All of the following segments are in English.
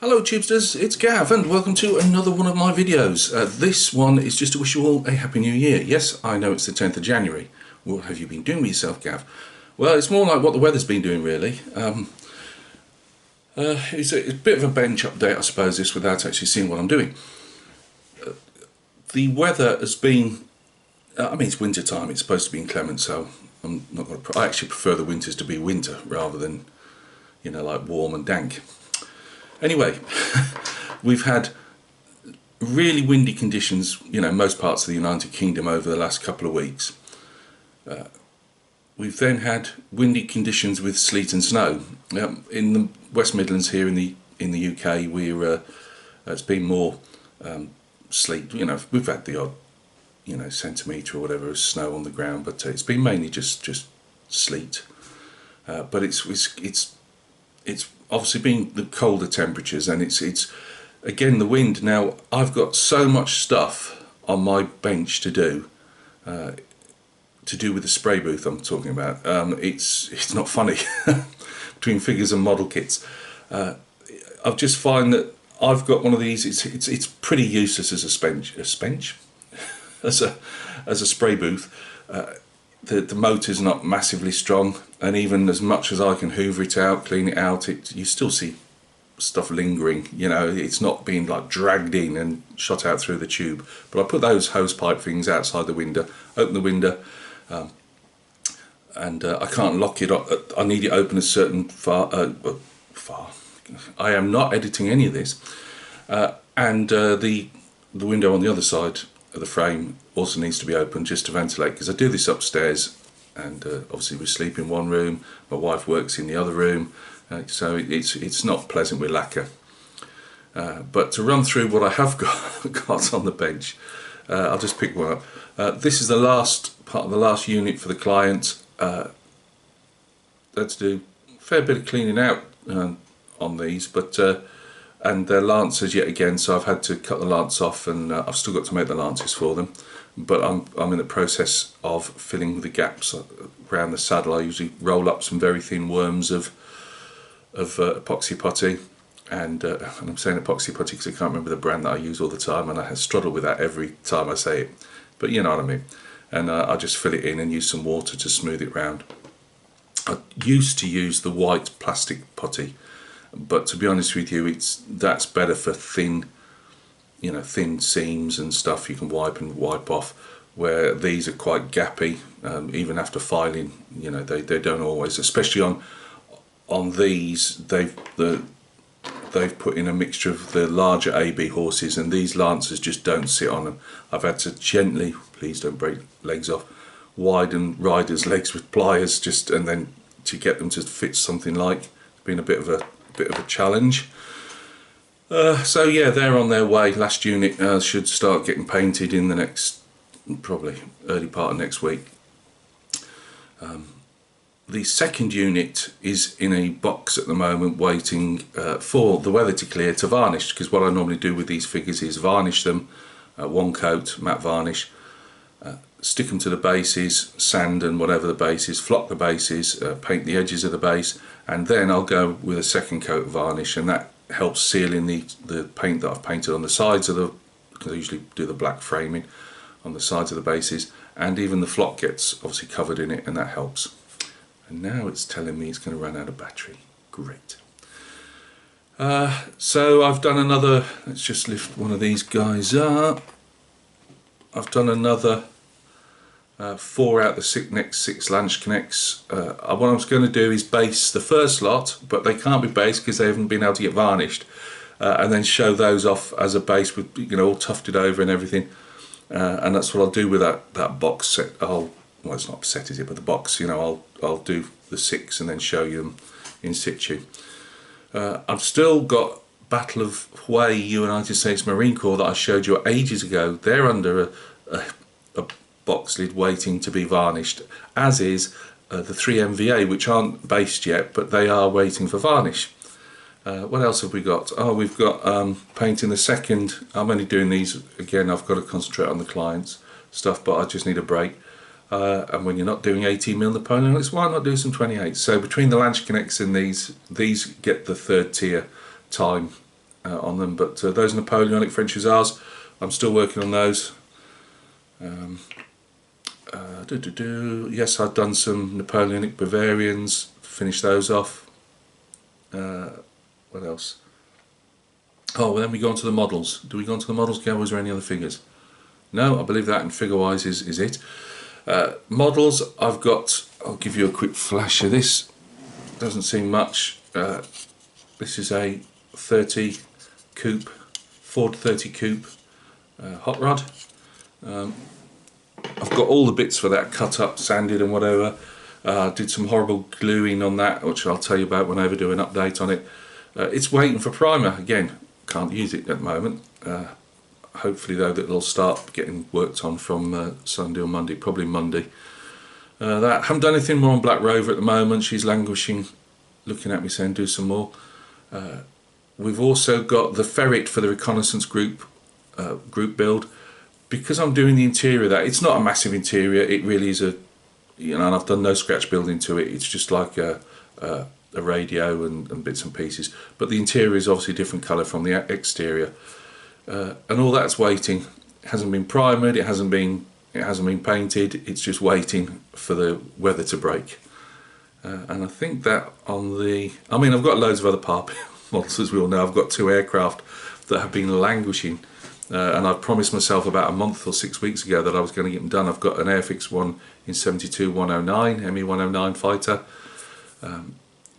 Hello Tubesters, it's Gav and welcome to another one of my videos. This one is just to wish you all a Happy New Year. Yes, I know it's the 10th of January. What have you been doing with yourself, Gav? Well, it's more like what the weather's been doing really. It's a bit of a bench update, I suppose, this without actually seeing what I'm doing. The weather has been, it's winter time, it's supposed to be inclement, so I'm not going to, I actually prefer the winters to be winter rather than, like warm and dank. Anyway, we've had really windy conditions, most parts of the United Kingdom over the last couple of weeks. We've then had windy conditions with sleet and snow. In the West Midlands here in the UK, it's been more sleet. We've had the odd, centimetre or whatever of snow on the ground, but it's been mainly just sleet. But it's obviously been the colder temperatures, and it's again the wind. Now I've got so much stuff on my bench to do with the spray booth I'm talking about. It's not funny between figures and model kits. I've just find that I've got one of these. It's pretty useless as as a spray booth. The motor's not massively strong, and even as much as I can hoover it out, clean it out, you still see stuff lingering. It's not being like dragged in and shot out through the tube. But I put those hose pipe things outside the window, open the window, and I can't lock it up. I need it open a certain far. I am not editing any of this, and the window on the other side of the frame also needs to be open just to ventilate, because I do this upstairs, and obviously we sleep in one room, my wife works in the other room, so it's not pleasant with lacquer. But to run through what I have got on the bench, I'll just pick one up. This is the last part of the last unit for the client. Let's do a fair bit of cleaning out on these, but and they're lancers yet again, so I've had to cut the lance off, and I've still got to make the lances for them. But I'm in the process of filling the gaps around the saddle. I usually roll up some very thin worms of epoxy putty, and I'm saying epoxy putty because I can't remember the brand that I use all the time, and I struggle with that every time I say it. But you know what I mean. And I just fill it in and use some water to smooth it round. I used to use the white plastic putty, but to be honest with you, that's better for thin seams and stuff you can wipe off, where these are quite gappy. Even after filing, they don't always, especially on these, they've put in a mixture of the larger AB horses, and these lancers just don't sit on them. I've had to gently, please don't break legs off, widen riders' legs with pliers, and then to get them to fit something like. It's been a bit of a challenge. So yeah, they're on their way. Last unit should start getting painted in the next, probably early part of next week. The second unit is in a box at the moment, waiting for the weather to clear to varnish, because what I normally do with these figures is varnish them, one coat matte varnish, stick them to the bases, sand and whatever the base is, flock the bases, paint the edges of the base, and then I'll go with a second coat of varnish, and that helps seal in the paint that I've painted on the sides of because I usually do the black framing on the sides of the bases, and even the flock gets obviously covered in it, and that helps. And now it's telling me it's going to run out of battery. Great. So I've done another, let's just lift one of these guys up. I've done another 4 out of the next 6 Lange Connects. What I was going to do is base the first lot, but they can't be based because they haven't been able to get varnished, and then show those off as a base with all tufted over and everything. And that's what I'll do with that box set. Well, it's not set, is it? But the box, I'll do the 6 and then show you them in situ. I've still got Battle of Hue United States Marine Corps that I showed you ages ago. They're under a box lid waiting to be varnished, as is the 3MVA, which aren't based yet, but they are waiting for varnish. What else have we got? Oh, we've got painting the second. I'm only doing these again, I've got to concentrate on the client's stuff, but I just need a break. And when you're not doing 18mm Napoleonics, why not do some 28? So between the Lange Connects and these get the third tier time on them, but those Napoleonic French Hussars, I'm still working on those. Yes, I've done some Napoleonic Bavarians, finished those off. What else? Oh, well, then we go on to the models. Do we go on to the models, Gav, or is there any other figures? No, I believe that, and figure-wise is it. Models, I've got, I'll give you a quick flash of this. Doesn't seem much. This is a 30 coupe, Ford 30 coupe hot rod. I've got all the bits for that cut up, sanded and whatever. Did some horrible gluing on that, which I'll tell you about when I ever do an update on it. It's waiting for primer. Again, can't use it at the moment. Hopefully though that it'll start getting worked on from Sunday or Monday, probably Monday. That haven't done anything more on Black Rover at the moment. She's languishing, looking at me saying do some more. We've also got the ferret for the reconnaissance group build. Because I'm doing the interior of that, it's not a massive interior, it really is a, and I've done no scratch building to it, it's just like a radio and bits and pieces, but the interior is obviously a different colour from the exterior, and all that's waiting. It hasn't been primered, it hasn't been painted, it's just waiting for the weather to break. And I think that on the, I've got loads of other part models, as we all know. I've got 2 aircraft that have been languishing. And I promised myself about a month or 6 weeks ago that I was going to get them done. I've got an Airfix one in 72-109, ME-109 fighter.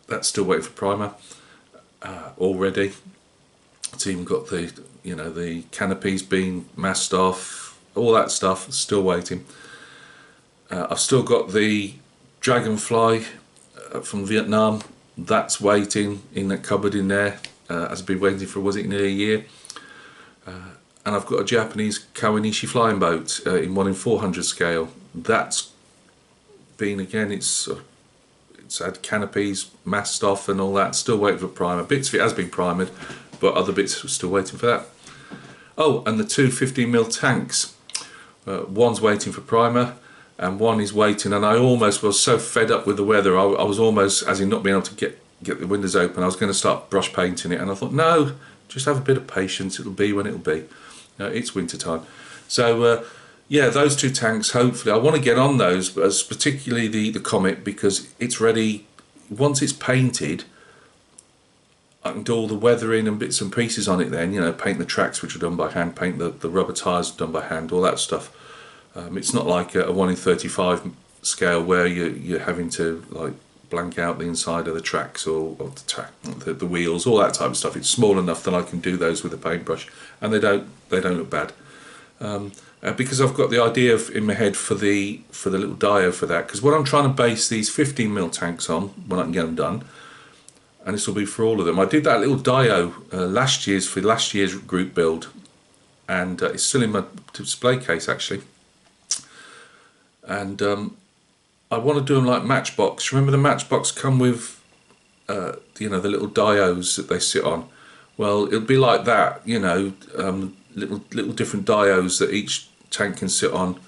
That's still waiting for primer already. It's even got the, the canopies being masked off, all that stuff, still waiting. I've still got the Dragonfly from Vietnam. That's waiting in that cupboard in there. I've been waiting for, was it nearly a year? And I've got a Japanese Kawanishi flying boat in 1:400 scale. That's been, again, it's had canopies masked off and all that, still waiting for primer. Bits of it has been primered, but other bits are still waiting for that. Oh, and the 2 15mm tanks. One's waiting for primer and one is waiting, and I almost was so fed up with the weather, I was almost, as in not being able to get the windows open, I was going to start brush painting it, and I thought, no, just have a bit of patience, it'll be when it'll be. It's winter time. So yeah, those 2 tanks, hopefully I want to get on those, but particularly the Comet, because it's ready. Once it's painted, I can do all the weathering and bits and pieces on it then, paint the tracks, which are done by hand, paint the rubber tyres done by hand, all that stuff. It's not like a 1:35 scale where you're having to like blank out the inside of the tracks or the wheels, all that type of stuff. It's small enough that I can do those with a paintbrush, and they don't look bad. Because I've got the idea in my head for the little dio for that, because what I'm trying to base these 15mm tanks on when I can get them done, and this will be for all of them. I did that little dio last year's group build, and it's still in my display case actually. And I want to do them like Matchbox. Remember the Matchbox come with the little dios that they sit on? Well, it'll be like that, little different dios that each tank can sit on.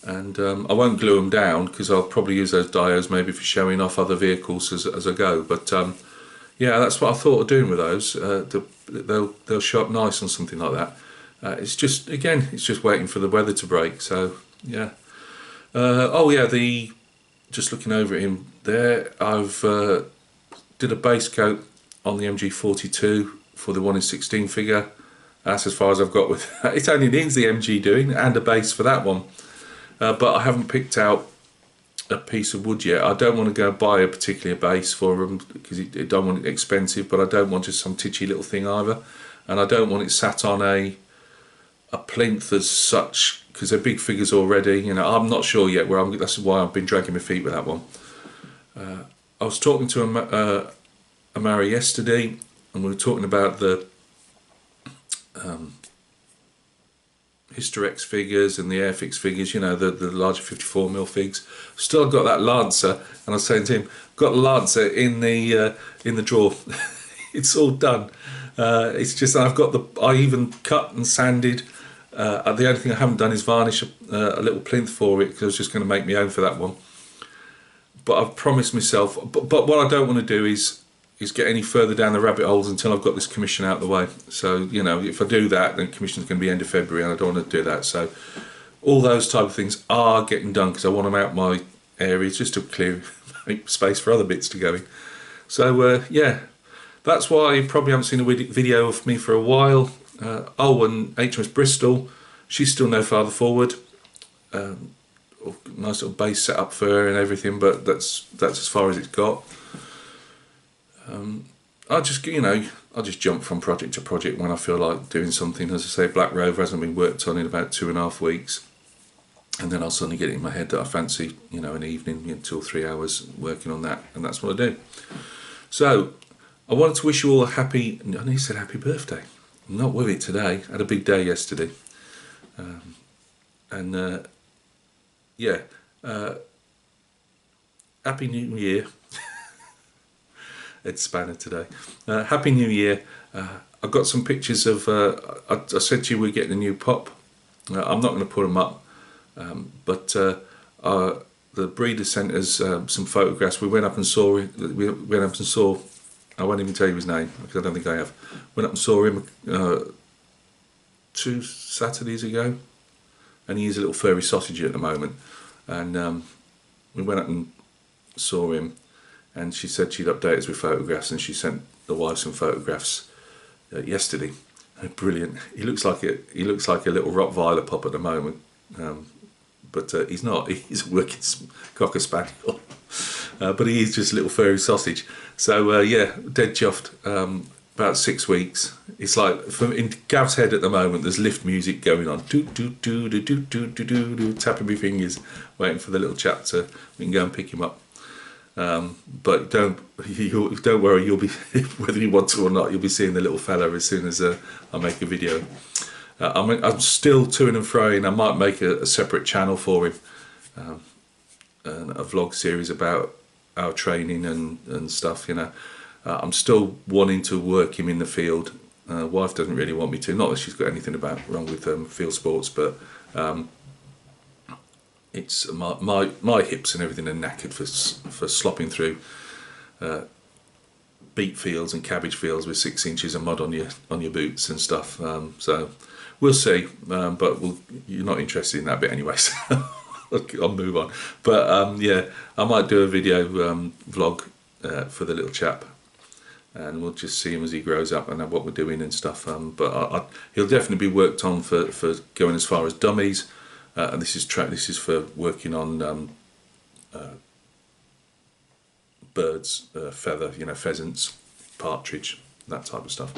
And I won't glue them down because I'll probably use those dios maybe for showing off other vehicles as I go. But yeah, that's what I thought of doing with those. They'll show up nice on something like that. It's just waiting for the weather to break. So yeah. Oh yeah, just looking over at him there, I've did a base coat on the MG42 for the 1:16 figure. That's as far as I've got with that. It only needs the MG doing and a base for that one. But I haven't picked out a piece of wood yet. I don't want to go buy a particular base for them because I don't want it expensive, but I don't want just some titchy little thing either. And I don't want it sat on a plinth as such, because they're big figures already. I'm not sure yet where that's why I've been dragging my feet with that one. I was talking to Amara yesterday, and we were talking about the Hysterex figures and the Airfix figures, the larger 54mm figs. Still got that Lancer, and I was saying to him, got the Lancer in the drawer. It's all done. It's just I even cut and sanded. The only thing I haven't done is varnish a little plinth for it, because I was just going to make my own for that one. But I've promised myself. But what I don't want to do is is get any further down the rabbit holes until I've got this commission out of the way. So, you know, if I do that, then commission's going to be end of February, and I don't want to do that. So all those type of things are getting done because I want them out my areas just to clear space for other bits to go in. So yeah, that's why you probably haven't seen a video of me for a while. Oh, and HMS Bristol, she's still no farther forward. Nice little base set up for her and everything, but that's as far as it's got. I just jump from project to project when I feel like doing something. As I say, Black Rover hasn't been worked on in about 2.5 weeks, and then I'll suddenly get it in my head that I fancy, you know, an evening, 2 or 3 hours working on that, and that's what I do. So I wanted to wish you all a happy, I know you said happy birthday. I'm not with it today. I had a big day yesterday, yeah, happy New Year. Ed Spanner today. Happy New Year. I've got some pictures of, I said to you we're getting a new pop. I'm not going to put them up, but the breeder sent us some photographs. We went up and saw it. We went up and saw, I won't even tell you his name because I don't think I have. Went up and saw him 2 Saturdays ago, and he is a little furry sausage at the moment. And we went up and saw him, and she said she'd update us with photographs, and she sent the wife some photographs yesterday. Brilliant. He looks like a little Rottweiler pup at the moment, but he's not. He's a working Cocker Spaniel, but he is just a little furry sausage. So yeah, dead chuffed. About 6 weeks. It's like in Gav's head at the moment. There's lift music going on, do do do do do do do do do, tapping my fingers, waiting for the little chap to. We can go and pick him up. But don't worry. You'll be whether you want to or not. You'll be seeing the little fella as soon as I make a video. I'm still toing and froing. I might make a separate channel for him, and a vlog series about our training and stuff. You know. I'm still wanting to work him in the field. Wife doesn't really want me to. Not that she's got anything wrong with field sports, but it's my hips and everything are knackered for slopping through beet fields and cabbage fields with 6 inches of mud on your boots and stuff. So we'll see. But you're not interested in that bit anyway. So I'll move on. But yeah, I might do a video vlog for the little chap. And we'll just see him as he grows up and what we're doing and stuff. But he'll definitely be worked on for going as far as dummies. And this is for working on birds, feather, pheasants, partridge, that type of stuff,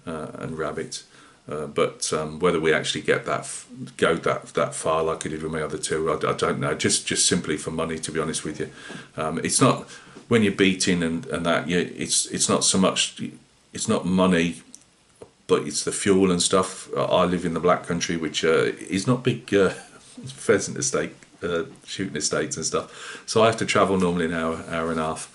and rabbits. But whether we actually go that far like I did with my other 2, I don't know. Just simply for money, to be honest with you. It's not. When you're beating and that, it's not so much, it's not money, but it's the fuel and stuff. I live in the Black Country, which is not big pheasant estate, shooting estates and stuff. So I have to travel normally an hour and a half,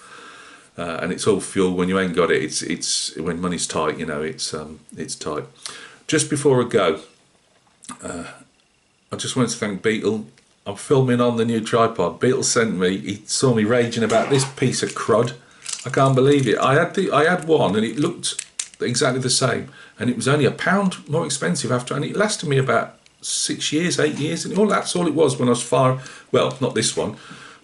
and it's all fuel. When you ain't got it, it's when money's tight, it's tight. Just before I go, I just wanted to thank Beetle. I'm filming on the new tripod. Beetle sent me. He saw me raging about this piece of crud. I can't believe it. I had one and it looked exactly the same, and it was only £1 more expensive after, and it lasted me about 6 years, 8 years, and that's all it was when I was well, not this one,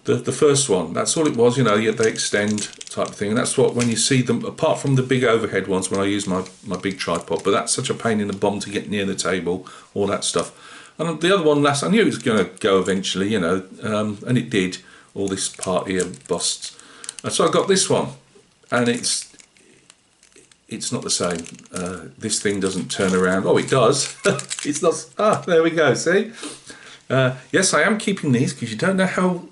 the first one. That's all it was. They extend type of thing, and that's what when you see them. Apart from the big overhead ones when I use my big tripod, but that's such a pain in the bum to get near the table, all that stuff. And the other one I knew it was going to go eventually, and it did. All this part here busts. And so I got this one, and it's not the same. This thing doesn't turn around. Oh, it does. It's not. There we go, see? Yes, I am keeping these because you don't know how,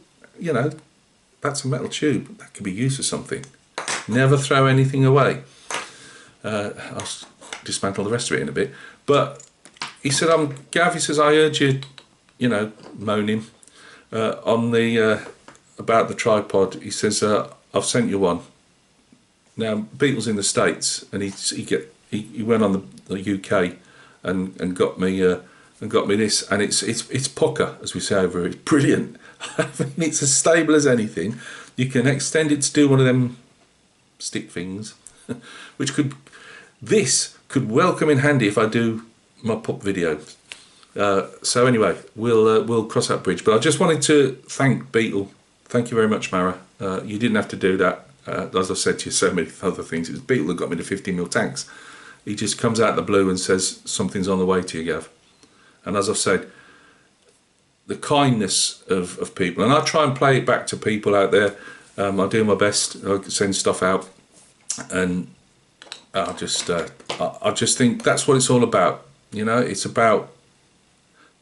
that's a metal tube. That could be used for something. Never throw anything away. I'll dismantle the rest of it in a bit. But he said, Gav, he says, I heard you, moaning on the about the tripod. He says, I've sent you one. Now, Beetle's in the States, and he went on the UK and got me this, and it's pucker, as we say over here. It's brilliant. I mean, it's as stable as anything. You can extend it to do one of them stick things, which this could well come in handy if I do my pup videos. So anyway, we'll cross that bridge. But I just wanted to thank Beetle. Thank you very much, Mara. You didn't have to do that. As I've said to you so many other things, it was Beetle that got me the 50mm tanks. He just comes out of the blue and says something's on the way to you, Gav. And as I've said, the kindness of people, and I try and play it back to people out there. I do my best. I send stuff out, and I just think that's what it's all about. You know, it's about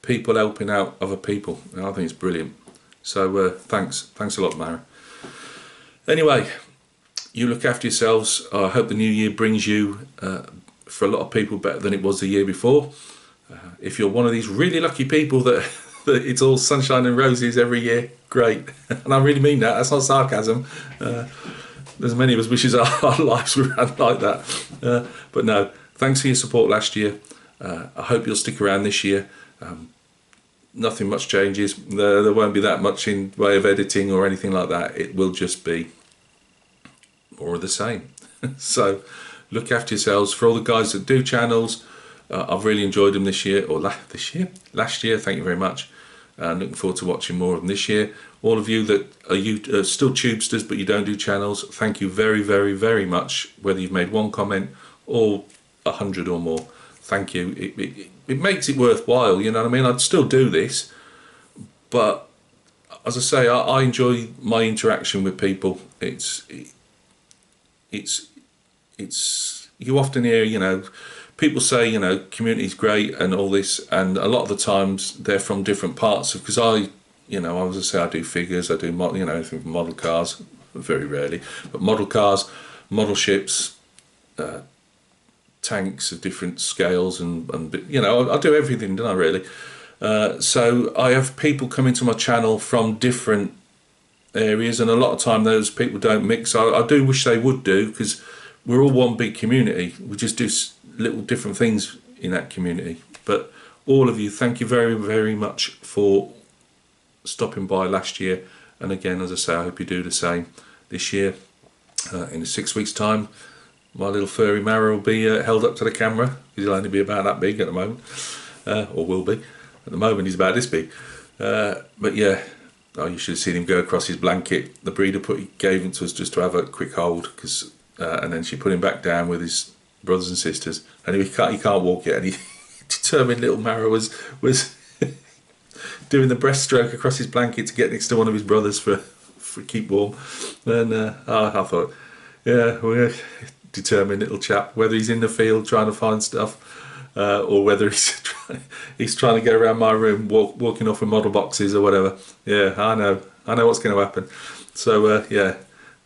people helping out other people, and I think it's brilliant. So thanks a lot, Mara. Anyway, you look after yourselves. I hope the new year brings you, for a lot of people, better than it was the year before. If you're one of these really lucky people that it's all sunshine and roses every year, great. And I really mean that. That's not sarcasm. There's many of us wishes our lives were like that. But no, thanks for your support last year. I hope you'll stick around this year. Nothing much changes. There won't be that much in way of editing or anything like that. It will just be more of the same. So look after yourselves. For all the guys that do channels, I've really enjoyed them this year, or last year. Thank you very much. Looking forward to watching more of them this year. All of you that are still tubesters but you don't do channels, thank you very, very, very much. Whether you've made one comment or 100 or more, thank you. It makes it worthwhile. You know what I mean? I'd still do this, but as I say, I enjoy my interaction with people. It's you often hear, you know, people say, you know, community's great and all this, and a lot of the times they're from different parts. Because I as I say, I do figures, I do anything from model cars, very rarely, but model cars, model ships, tanks of different scales, and I do everything, don't I, really? So I have people come into my channel from different areas, and a lot of time those people don't mix. I do wish they would do, because we're all one big community. We just do little different things in that community. But all of you, thank you very, very much for stopping by last year, and again, as I say, I hope you do the same this year. In 6 weeks' time, my little furry Mara will be held up to the camera. He'll only be about that big at the moment, or will be. At the moment he's about this big, but yeah, you should have seen him go across his blanket. The breeder gave him to us just to have a quick hold, and then she put him back down with his brothers and sisters, and he can't walk yet, and he determined little Mara was doing the breaststroke across his blanket to get next to one of his brothers for keep warm. And I thought, yeah, we're a determined little chap, whether he's in the field trying to find stuff, or whether he's trying to get around my room, walking off with model boxes or whatever. Yeah, I know what's going to happen. So yeah,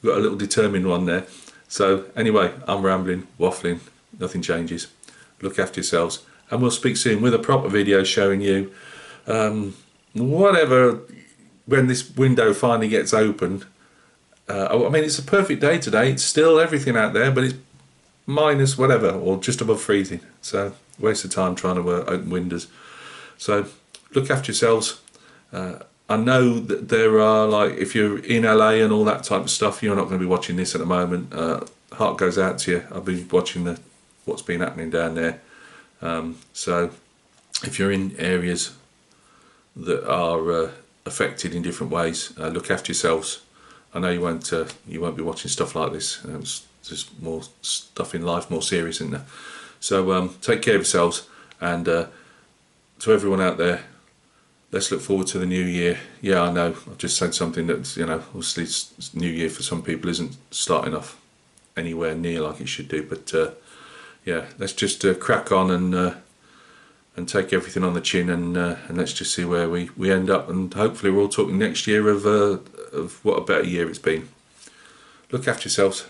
we've got a little determined one there. So anyway, I'm rambling, waffling, nothing changes. Look after yourselves, and we'll speak soon with a proper video showing you whatever, when this window finally gets opened. I mean, it's a perfect day today. It's still everything out there, but it's minus whatever, or just above freezing. So waste of time trying to open windows. So look after yourselves. I know that there are, like, if you're in LA and all that type of stuff, you're not going to be watching this at the moment. Heart goes out to you. I'll be watching what's been happening down there. So if you're in areas that are affected in different ways, look after yourselves. I know you won't be watching stuff like this. It's just more stuff in life, more serious, isn't there? So take care of yourselves, and to everyone out there, let's look forward to the new year. Yeah, I know I've just said something that, obviously it's New Year for some people isn't starting off anywhere near like it should do, but yeah, let's just crack on and take everything on the chin, and let's just see where we end up, and hopefully we're all talking next year of what a better year it's been. Look after yourselves.